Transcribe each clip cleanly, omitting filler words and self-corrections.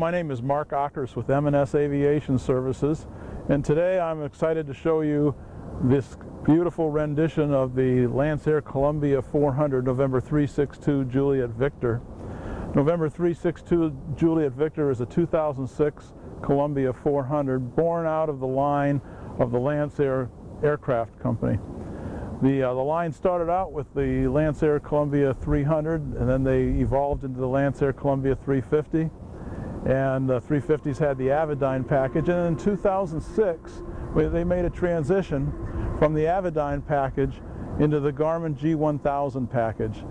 my name is Mark Okkerse with M&S Aviation Services, and today I'm excited to show you this beautiful rendition of the Lancair Columbia 400 November 362 Juliet Victor. November 362 Juliet Victor is a 2006 Columbia 400 born out of the line of the Lancair Aircraft Company. The line started out with the Lancair Columbia 300, and then they evolved into the Lancair Columbia 350, and the 350s had the Avidyne package, and in 2006 they made a transition from the Avidyne package into the Garmin G1000 package,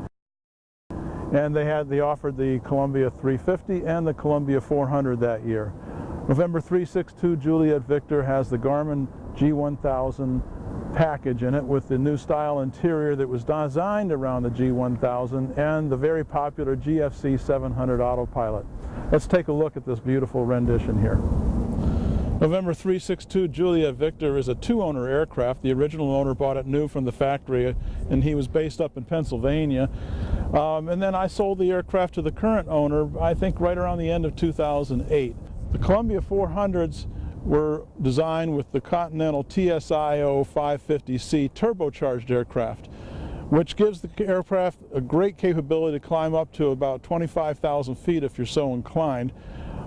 and they offered the Columbia 350 and the Columbia 400 that year. November 362 Juliet Victor has the Garmin G1000 package in it with the new style interior that was designed around the G1000 and the very popular GFC 700 autopilot. Let's take a look at this beautiful rendition here. November 362 Juliet Victor is a two-owner aircraft. The original owner bought it new from the factory, and he was based up in Pennsylvania. And then I sold the aircraft to the current owner, I think right around the end of 2008. The Columbia 400s were designed with the Continental TSIO 550C turbocharged aircraft, which gives the aircraft a great capability to climb up to about 25,000 feet if you're so inclined.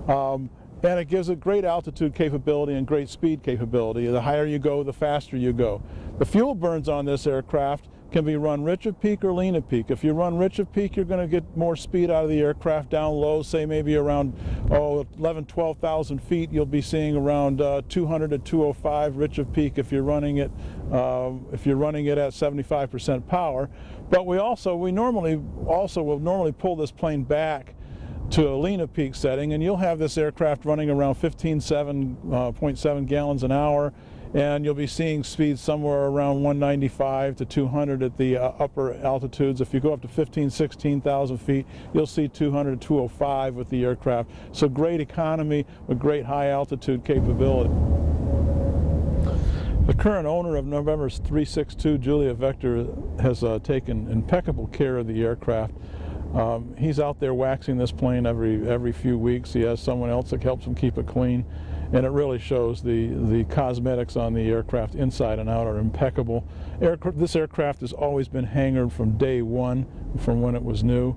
And it gives it great altitude capability and great speed capability. The higher you go, the faster you go. The fuel burns on this aircraft can be run rich at peak or lean at peak. If you run rich at peak, you're going to get more speed out of the aircraft. Down low, say maybe around 12,000 feet, you'll be seeing around 200 to 205 rich of peak if you're running it at 75% power. But we normally will pull this plane back to a lean at peak setting, and you'll have this aircraft running around 15.7 gallons an hour, and you'll be seeing speeds somewhere around 195 to 200 at the upper altitudes. If you go up to 16,000 feet, you'll see 200 to 205 with the aircraft. So great economy with great high altitude capability. The current owner of November 362 Juliet Victor has taken impeccable care of the aircraft. He's out there waxing this plane every few weeks. He has someone else that helps him keep it clean, and it really shows. The cosmetics on the aircraft inside and out are impeccable. This aircraft has always been hangared from day one, from when it was new.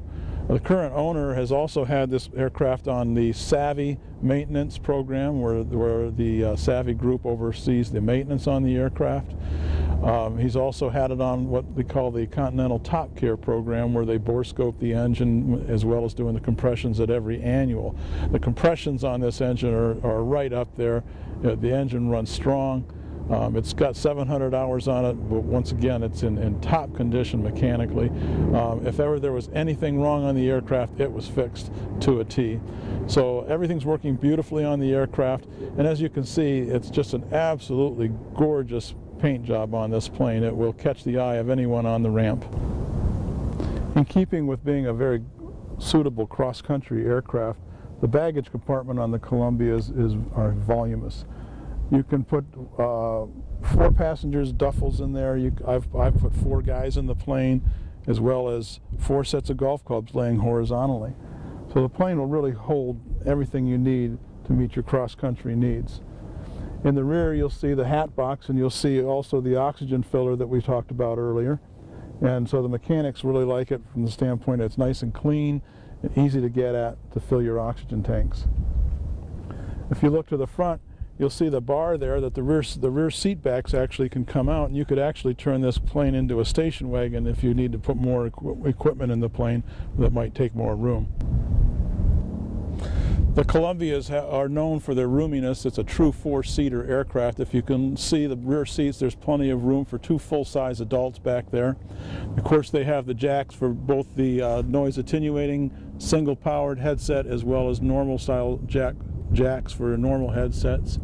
The current owner has also had this aircraft on the Savvy maintenance program, where the Savvy group oversees the maintenance on the aircraft. He's also had it on what we call the Continental Top Care program, where they bore scope the engine as well as doing the compressions at every annual. The compressions on this engine are right up there. The engine runs strong. It's got 700 hours on it, but once again, it's in top condition mechanically. If ever there was anything wrong on the aircraft, it was fixed to a T. So everything's working beautifully on the aircraft, and as you can see, it's just an absolutely gorgeous paint job on this plane. It will catch the eye of anyone on the ramp. In keeping with being a very suitable cross-country aircraft, the baggage compartment on the Columbias are voluminous. You can put 4 passengers duffels in there. I've put 4 guys in the plane, as well as 4 sets of golf clubs laying horizontally. So the plane will really hold everything you need to meet your cross-country needs. In the rear, you'll see the hat box, and you'll see also the oxygen filler that we talked about earlier. And so the mechanics really like it from the standpoint that it's nice and clean and easy to get at to fill your oxygen tanks. If you look to the front, you'll see the bar there that the rear seat backs actually can come out, and you could actually turn this plane into a station wagon if you need to put more equipment in the plane that might take more room. The Columbias are known for their roominess. It's a true 4-seater aircraft. If you can see the rear seats, there's plenty of room for 2 full-size adults back there. Of course, they have the jacks for both the noise attenuating single-powered headset as well as normal style jacks for normal headsets.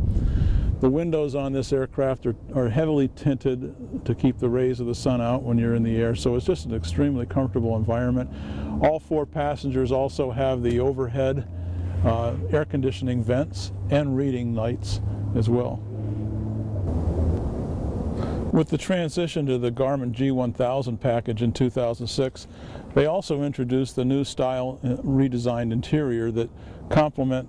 The windows on this aircraft are heavily tinted to keep the rays of the sun out when you're in the air, so it's just an extremely comfortable environment. All 4 passengers also have the overhead air conditioning vents and reading lights as well. With the transition to the Garmin G1000 package in 2006, they also introduced the new style redesigned interior that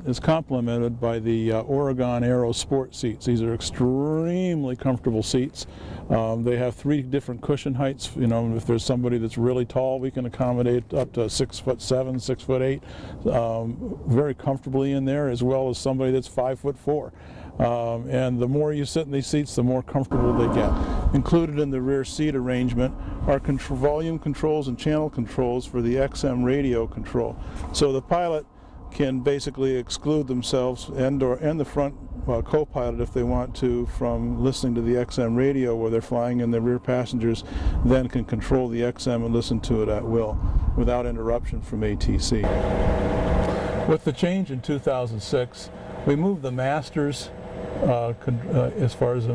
is complemented by the Oregon Aero Sport seats. These are extremely comfortable seats. They have 3 different cushion heights. You know, if there's somebody that's really tall, we can accommodate up to 6'7", 6'8", very comfortably in there, as well as somebody that's 5'4". And the more you sit in these seats, the more comfortable they get. Included in the rear seat arrangement are volume controls and channel controls for the XM radio control. So the pilot can basically exclude themselves and the front co-pilot, if they want to, from listening to the XM radio where they're flying, and the rear passengers then can control the XM and listen to it at will without interruption from ATC. With the change in 2006, we moved the masters as far as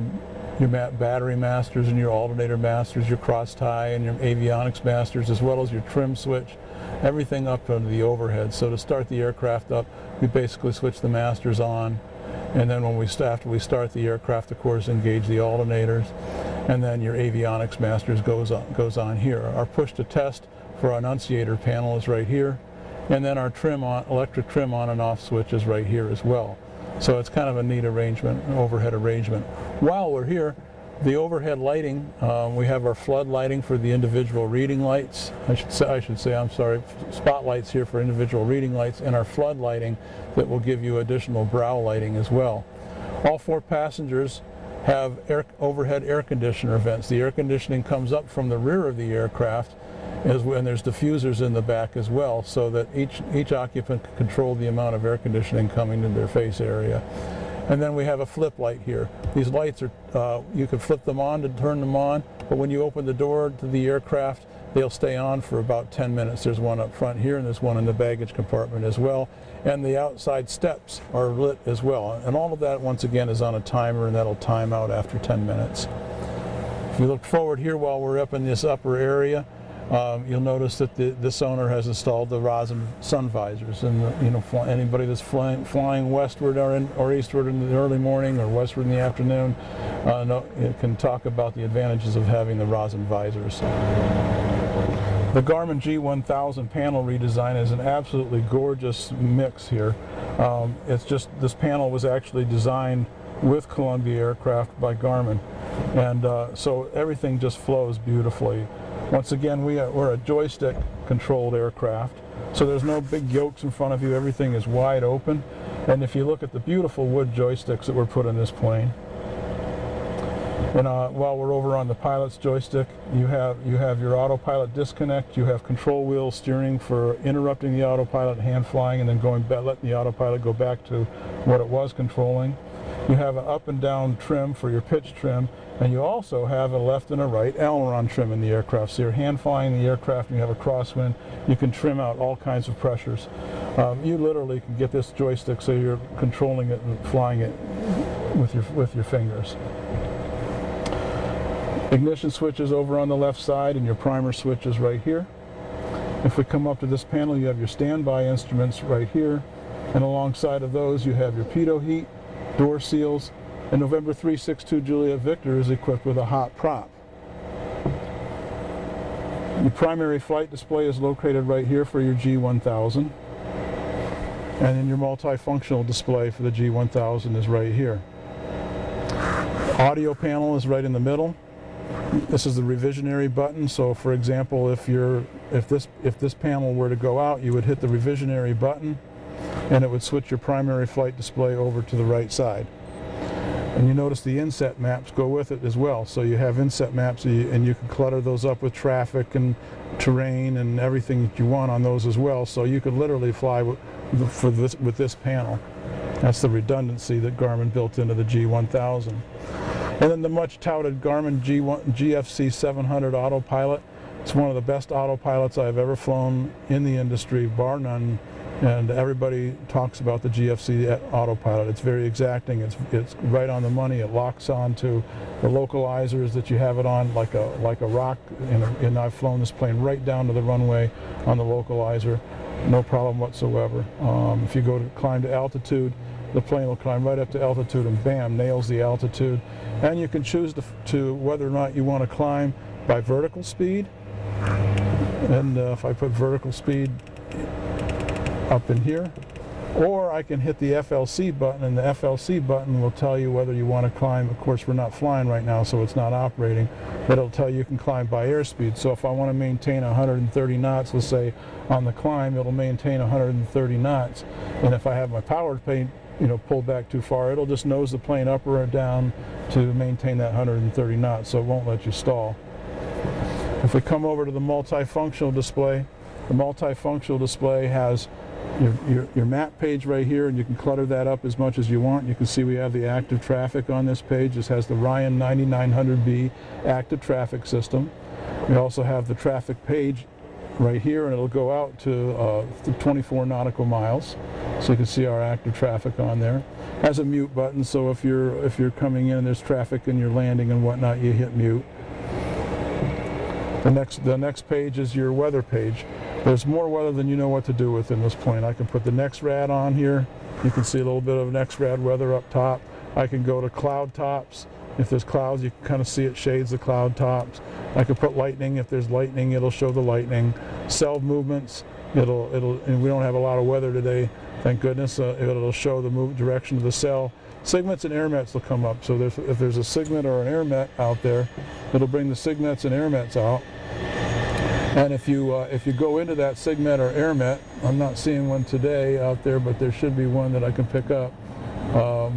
your battery masters and your alternator masters, your cross tie and your avionics masters, as well as your trim switch, everything up under the overhead. So to start the aircraft up, we basically switch the masters on, and then after we start the aircraft, of course, engage the alternators, and then your avionics masters goes on here. Our push to test for our annunciator panel is right here, and then our electric trim on and off switch is right here as well. So it's kind of a neat arrangement, an overhead arrangement. While we're here, the overhead lighting, we have our flood lighting for the individual reading lights. I should say, spotlights here for individual reading lights, and our flood lighting that will give you additional brow lighting as well. All 4 passengers have overhead air conditioner vents. The air conditioning comes up from the rear of the aircraft, and there's diffusers in the back as well, so that each occupant can control the amount of air conditioning coming into their face area. And then we have a flip light here. These lights are, you can flip them on to turn them on, but when you open the door to the aircraft, they'll stay on for about 10 minutes. There's one up front here, and there's one in the baggage compartment as well. And the outside steps are lit as well. And all of that, once again, is on a timer, and that'll time out after 10 minutes. If we look forward here while we're up in this upper area, you'll notice that this owner has installed the rosin sun visors, and anybody that's flying westward or eastward in the early morning or westward in the afternoon can talk about the advantages of having the rosin visors. The Garmin G1000 panel redesign is an absolutely gorgeous mix here. It's just, this panel was actually designed with Columbia Aircraft by Garmin, and so everything just flows beautifully. Once again, we're a joystick controlled aircraft, so there's no big yokes in front of you. Everything is wide open, and if you look at the beautiful wood joysticks that were put in this plane, and while we're over on the pilot's joystick, you have your autopilot disconnect, you have control wheel steering for interrupting the autopilot, hand flying, and then letting the autopilot go back to what it was controlling. You have an up and down trim for your pitch trim, and you also have a left and a right aileron trim in the aircraft. So you're hand flying the aircraft and you have a crosswind, you can trim out all kinds of pressures. You literally can get this joystick so you're controlling it and flying it with your fingers. Ignition switch is over on the left side, and your primer switch is right here. If we come up to this panel, you have your standby instruments right here, and alongside of those you have your pitot heat, door seals, and November 362 Juliet Victor is equipped with a hot prop. Your primary flight display is located right here for your G1000, and then your multifunctional display for the G1000 is right here. Audio panel is right in the middle. This is the revisionary button, so for example, if this panel were to go out, you would hit the revisionary button and it would switch your primary flight display over to the right side. And you notice the inset maps go with it as well, so you have inset maps, and you can clutter those up with traffic and terrain and everything that you want on those as well, so you could literally fly with this panel. That's the redundancy that Garmin built into the G1000. And then the much touted Garmin GFC 700 autopilot. It's one of the best autopilots I've ever flown in the industry, bar none, and everybody talks about the GFC autopilot. It's very exacting, it's right on the money, it locks on to the localizers that you have it on like a rock, and I've flown this plane right down to the runway on the localizer, no problem whatsoever. If you climb to altitude, the plane will climb right up to altitude and bam, nails the altitude. And you can choose to whether or not you want to climb by vertical speed. And if I put vertical speed up in here, or I can hit the FLC button, and the FLC button will tell you whether you want to climb. Of course, we're not flying right now, so it's not operating, but it'll tell you can climb by airspeed. So if I want to maintain 130 knots, let's say on the climb, it'll maintain 130 knots. And if I have my power plane, pulled back too far, it'll just nose the plane up or down to maintain that 130 knots, so it won't let you stall. If we come over to the multifunctional display, the multifunctional display has your map page right here, and you can clutter that up as much as you want. You can see we have the active traffic on this page. This has the Ryan 9900B active traffic system. We also have the traffic page right here, and it'll go out to 24 nautical miles. So you can see our active traffic on there. It has a mute button, so if you're coming in and there's traffic and you're landing and whatnot, you hit mute. The next page is your weather page. There's more weather than you know what to do with in this plane. I can put the NexRad on here. You can see a little bit of NexRad weather up top. I can go to cloud tops. If there's clouds, you can kind of see it shades the cloud tops. I can put lightning. If there's lightning, it'll show the lightning. Cell movements. And we don't have a lot of weather today, thank goodness. It'll show the direction of the cell. Signets and airmets will come up. So if there's a signet or an airmet out there, it'll bring the signets and airmets out. And if you go into that signet or airmet, I'm not seeing one today out there, but there should be one that I can pick up.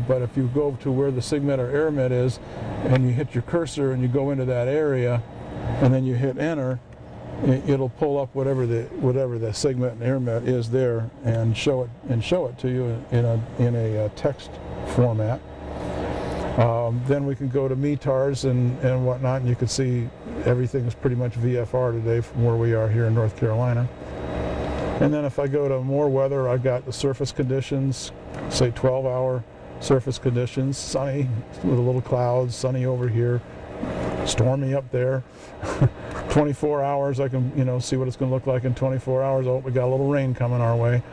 But if you go to where the signet or airmet is, and you hit your cursor and you go into that area, and then you hit enter, it'll pull up whatever the signet and airmet is there and show it to you in a text format. Then we can go to METARs and whatnot, and you can see everything is pretty much VFR today from where we are here in North Carolina. And then if I go to more weather, I've got the surface conditions, say 12-hour surface conditions, sunny with a little clouds, sunny over here, stormy up there. 24 hours, I can see what it's going to look like in 24 hours. Oh, we got a little rain coming our way.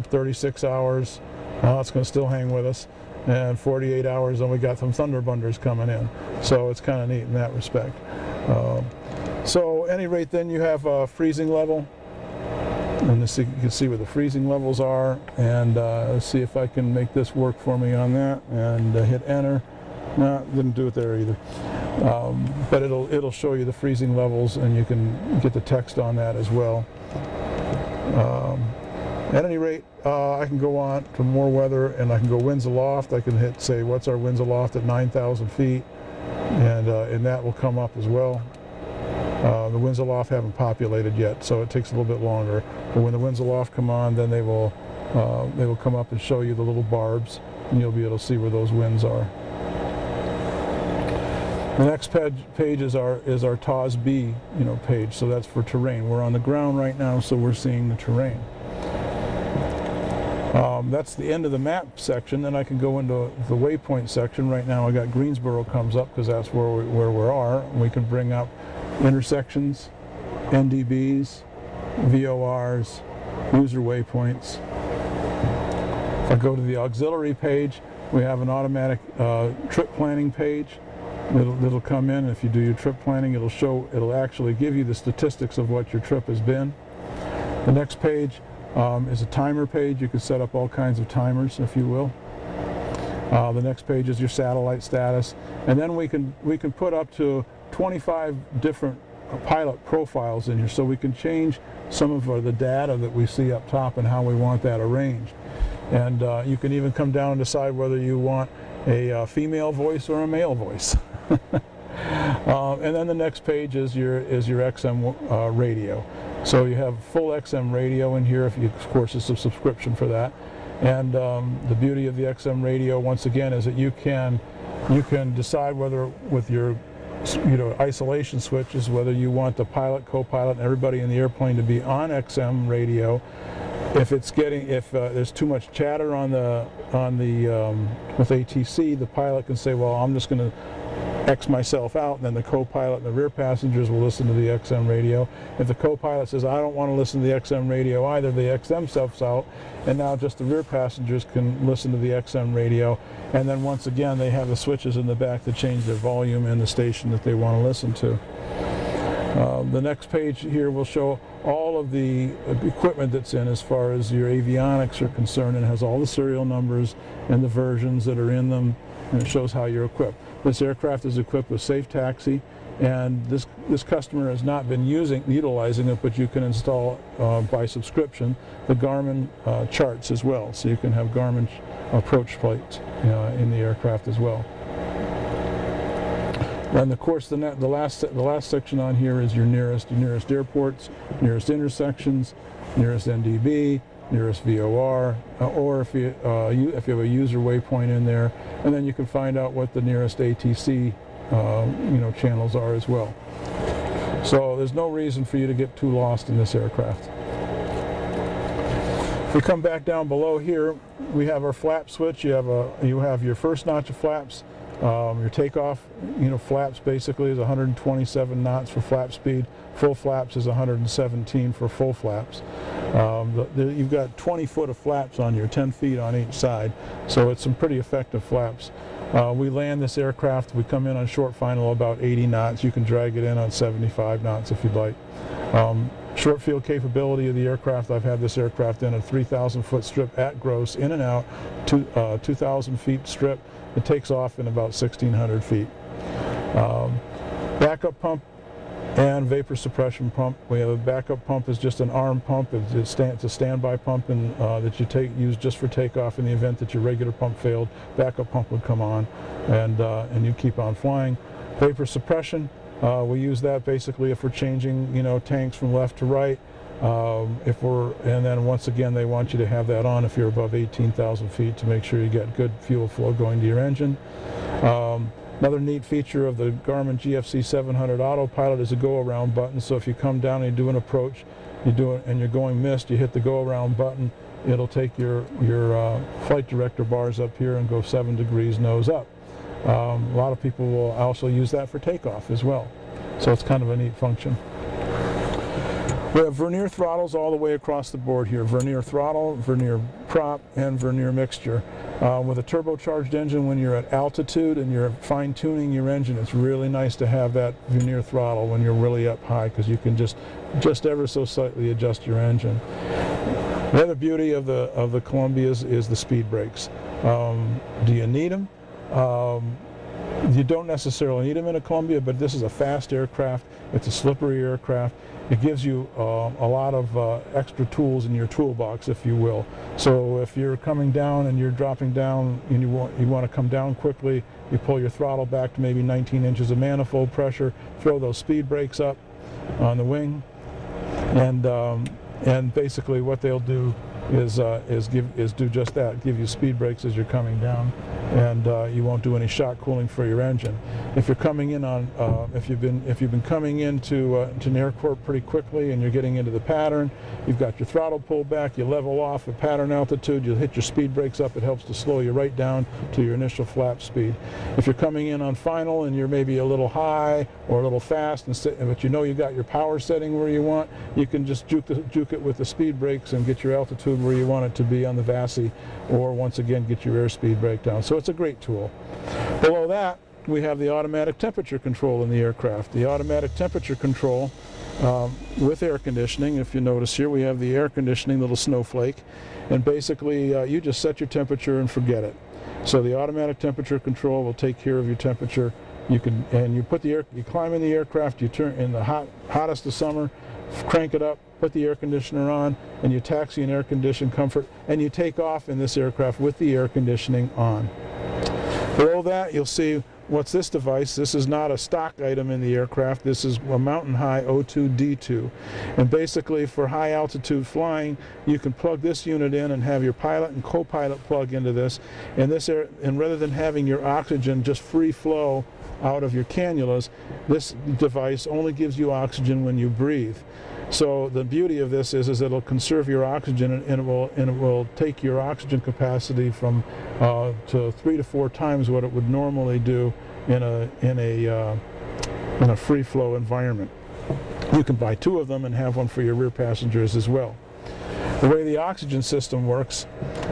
36 hours, it's going to still hang with us. And 48 hours, and we got some thunderbunders coming in. So it's kind of neat in that respect. So at any rate, then you have a freezing level. And you can see where the freezing levels are. And let's see if I can make this work for me on that. And hit enter. No, didn't do it there either. But it'll show you the freezing levels, and you can get the text on that as well. At any rate, I can go on to more weather, and I can go winds aloft. I can hit, say, what's our winds aloft at 9,000 feet, and that will come up as well. The winds aloft haven't populated yet, so it takes a little bit longer. But when the winds aloft come on, then they will come up and show you the little barbs, and you'll be able to see where those winds are. The next page is our TAWS-B page, so that's for terrain. We're on the ground right now, so we're seeing the terrain. That's the end of the map section. Then I can go into the waypoint section. Right now I got Greensboro comes up because that's where we are. We can bring up intersections, NDBs, VORs, user waypoints. If I go to the auxiliary page, we have an automatic trip planning page. It'll come in, and if you do your trip planning, it'll actually give you the statistics of what your trip has been. The next page is a timer page. You can set up all kinds of timers, if you will. The next page is your satellite status, and then we can put up to 25 different pilot profiles in here, so we can change some of the data that we see up top and how we want that arranged. And you can even come down and decide whether you want a female voice or a male voice. And then the next page is your XM radio. So you have full XM radio in here. Of course, it's a subscription for that. And the beauty of the XM radio, once again, is that you can decide whether with your isolation switches whether you want the pilot, co-pilot, and everybody in the airplane to be on XM radio. If there's too much chatter with ATC, the pilot can say, well, I'm just going to X myself out, and then the co-pilot and the rear passengers will listen to the XM radio. If the co-pilot says, I don't want to listen to the XM radio either, the XM stuff's out, and now just the rear passengers can listen to the XM radio. And then once again, they have the switches in the back to change their volume and the station that they want to listen to. The next page here will show all of the equipment that's in as far as your avionics are concerned, and has all the serial numbers and the versions that are in them, and it shows how you're equipped. This aircraft is equipped with Safe Taxi, and this customer has not been utilizing it, but you can install by subscription the Garmin charts as well, so you can have Garmin approach plates in the aircraft as well. And of course, the last section on here is your nearest airports, nearest intersections, nearest NDB, nearest VOR, or if you have a user waypoint in there, and then you can find out what the nearest ATC channels are as well. So there's no reason for you to get too lost in this aircraft. If we come back down below here, we have our flap switch. You have your first notch of flaps. Your takeoff, flaps basically is 127 knots for flap speed. Full flaps is 117 for full flaps. You've got 20 foot of flaps on your 10 feet on each side, so it's some pretty effective flaps. We land this aircraft, we come in on short final about 80 knots. You can drag it in on 75 knots if you'd like. Short field capability of the aircraft, I've had this aircraft in a 3,000 foot strip at gross, in and out, 2,000 feet strip. It takes off in about 1,600 feet. Backup pump and vapor suppression pump. We have a backup pump is just an arm pump. It's a standby pump that you use just for takeoff. In the event that your regular pump failed, backup pump would come on, and you keep on flying. Vapor suppression, we use that basically if we're changing tanks from left to right. And then once again, they want you to have that on if you're above 18,000 feet to make sure you get good fuel flow going to your engine. Another neat feature of the Garmin GFC 700 Autopilot is a go-around button. So if you come down and you do an approach, and you're going missed, you hit the go-around button. It'll take your flight director bars up here and go 7 degrees nose up. A lot of people will also use that for takeoff as well. So it's kind of a neat function. We have vernier throttles all the way across the board here. Vernier throttle, vernier prop, and vernier mixture. With a turbocharged engine, when you're at altitude and you're fine-tuning your engine, it's really nice to have that vernier throttle when you're really up high, because you can just ever so slightly adjust your engine. The other beauty of the Columbias is the speed brakes. Do you need them? You don't necessarily need them in a Columbia, but this is a fast aircraft. It's a slippery aircraft. It gives you a lot of extra tools in your toolbox, if you will. So if you're coming down and you're dropping down and you want to come down quickly, you pull your throttle back to maybe 19 inches of manifold pressure, throw those speed brakes up on the wing, and basically what they'll do is do just that, give you speed brakes as you're coming down, and you won't do any shock cooling for your engine. If you're coming in on, if you've been coming into an airport pretty quickly and you're getting into the pattern, you've got your throttle pulled back, you level off at pattern altitude, you hit your speed brakes up, it helps to slow you right down to your initial flap speed. If you're coming in on final and you're maybe a little high or a little fast, but you know you got your power setting where you want, you can just juke it with the speed brakes and get your altitude where you want it to be on the VASI, or once again get your airspeed breakdown. So it's a great tool. Below that, we have the automatic temperature control in the aircraft. The automatic temperature control with air conditioning. If you notice here, we have the air conditioning little snowflake, and basically you just set your temperature and forget it. So the automatic temperature control will take care of your temperature. You climb in the aircraft, you turn in the hottest of summer, crank it up, put the air conditioner on, and you taxi in air conditioned comfort, and you take off in this aircraft with the air conditioning on. Below that, you'll see what's this device. This is not a stock item in the aircraft. This is a Mountain High O2D2, and basically for high altitude flying, you can plug this unit in and have your pilot and co-pilot plug into this, and rather than having your oxygen just free flow out of your cannulas, this device only gives you oxygen when you breathe. So the beauty of this is it'll conserve your oxygen, and it will take your oxygen capacity from to 3 to 4 times what it would normally do in a free flow environment. You can buy 2 of them and have one for your rear passengers as well. The way the oxygen system works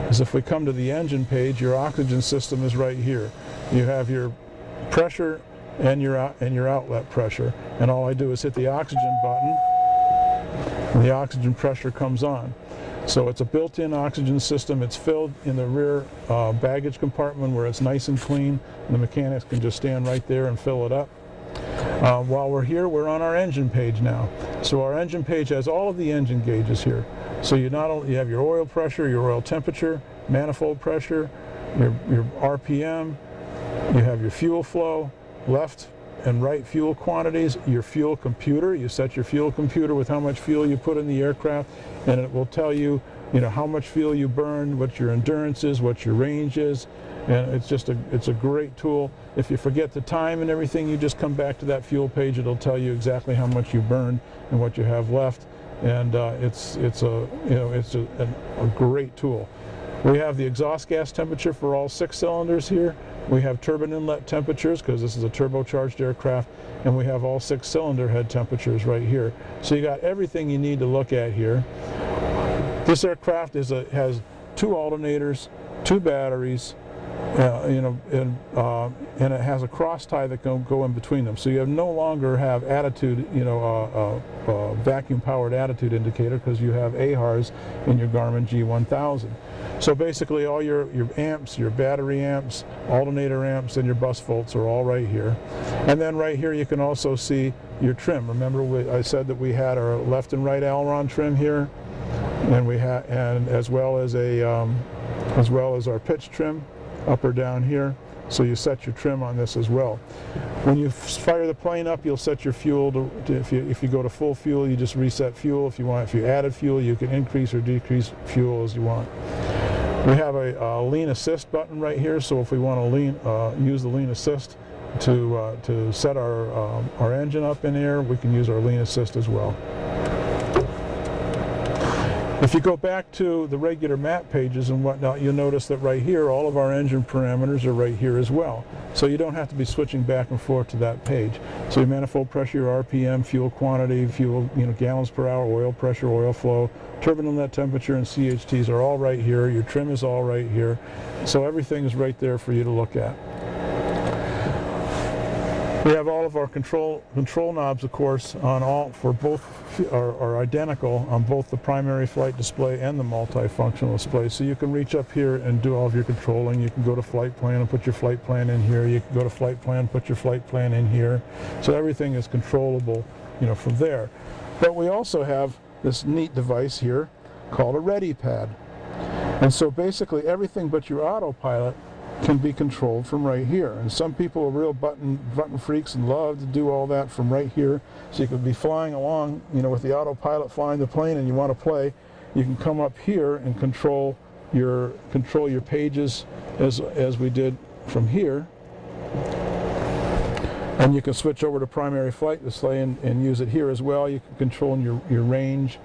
is if we come to the engine page, your oxygen system is right here. You have your pressure and your outlet pressure, and all I do is hit the oxygen button and the oxygen pressure comes on. So it's a built-in oxygen system. It's filled in the rear baggage compartment where it's nice and clean. The mechanics can just stand right there and fill it up. While we're here, we're on our engine page now. So our engine page has all of the engine gauges here. So you have your oil pressure, your oil temperature, manifold pressure, your RPM, you have your fuel flow, left and right fuel quantities, your fuel computer. You set your fuel computer with how much fuel you put in the aircraft, and it will tell you, how much fuel you burned, what your endurance is, what your range is, and it's a great tool. If you forget the time and everything, you just come back to that fuel page. It'll tell you exactly how much you burned and what you have left, and it's a great tool. We have the exhaust gas temperature for all 6 cylinders here. We have turbine inlet temperatures because this is a turbocharged aircraft, and we have all 6 cylinder head temperatures right here. So you got everything you need to look at here. This aircraft has 2 alternators, 2 batteries, and it has a cross tie that can go in between them. So you no longer have attitude, vacuum powered attitude indicator, because you have AHRS in your Garmin G1000. So basically all your amps, your battery amps, alternator amps, and your bus volts are all right here. And then right here you can also see your trim. Remember I said that we had our left and right aileron trim here, and as well as our pitch trim up or down here. So you set your trim on this as well. When you fire the plane up, you'll set your fuel if you go to full fuel, you just reset fuel. If you added fuel, you can increase or decrease fuel as you want. We have a lean assist button right here, so if we want to use the lean assist to set our engine up in air, we can use our lean assist as well. If you go back to the regular map pages and whatnot, you'll notice that right here, all of our engine parameters are right here as well. So you don't have to be switching back and forth to that page. So your manifold pressure, your RPM, fuel quantity, fuel, gallons per hour, oil pressure, oil flow, turbine inlet temperature, and CHTs are all right here. Your trim is all right here. So everything is right there for you to look at. We have all of our control knobs, of course, for both are identical on both the primary flight display and the multifunctional display. So you can reach up here and do all of your controlling. You can go to flight plan and put your flight plan in here. You can go to flight plan, put your flight plan in here. So everything is controllable, from there. But we also have this neat device here called a Ready Pad. And so basically everything but your autopilot can be controlled from right here. And some people are real button freaks and love to do all that from right here. So you could be flying along, with the autopilot flying the plane, and you want to play, you can come up here and control your pages as we did from here. And you can switch over to primary flight display and use it here as well. You can control your range.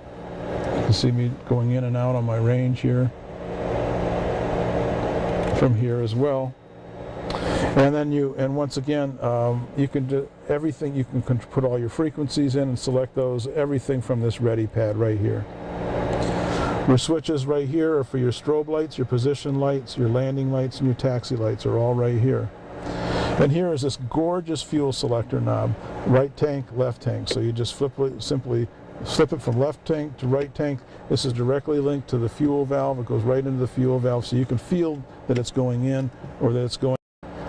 You can see me going in and out on my range here. From here as well, and then once again you can do everything. You can put all your frequencies in and select those. Everything from this Ready Pad right here. Your switches right here are for your strobe lights, your position lights, your landing lights, and your taxi lights are all right here. And here is this gorgeous fuel selector knob, right tank, left tank. So you just simply flip it from left tank to right tank. This is directly linked to the fuel valve. It goes right into the fuel valve, so you can feel that it's going in or that it's going.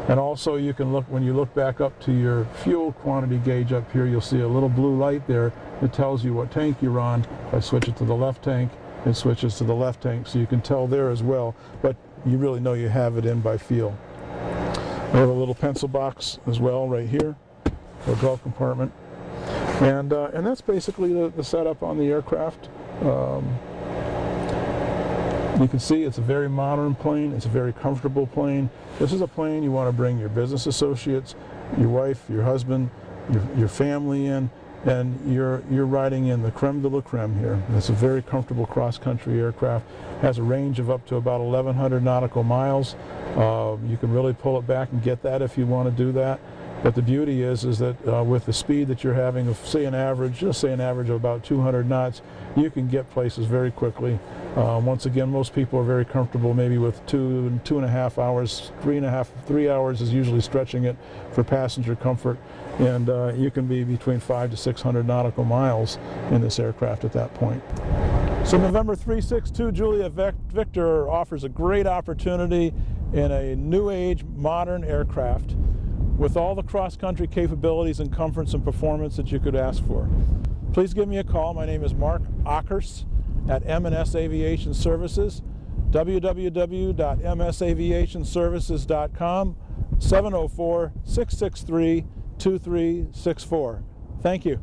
And also you can look, when you look back up to your fuel quantity gauge up here, you'll see a little blue light there that tells you what tank you're on. If I switch it to the left tank, it switches to the left tank, so you can tell there as well, but you really know you have it in by feel. We have a little pencil box as well right here, or glove compartment. And that's basically the setup on the aircraft. You can see it's a very modern plane. It's a very comfortable plane. This is a plane you want to bring your business associates, your wife, your husband, your family in, and you're riding in the creme de la creme here. It's a very comfortable cross-country aircraft. Has a range of up to about 1,100 nautical miles. You can really pull it back and get that if you want to do that. But the beauty is that with the speed that you're having of, say, an average of about 200 knots, you can get places very quickly. Once again, most people are very comfortable maybe with 2.5 hours, 3 hours is usually stretching it for passenger comfort. And you can be between 500 to 600 nautical miles in this aircraft at that point. So November 362 Julia Victor offers a great opportunity in a new age modern aircraft with all the cross-country capabilities and comforts and performance that you could ask for. Please give me a call. My name is Mark Okkerse at M&S Aviation Services, www.msaviationservices.com, 704-663-2364. Thank you.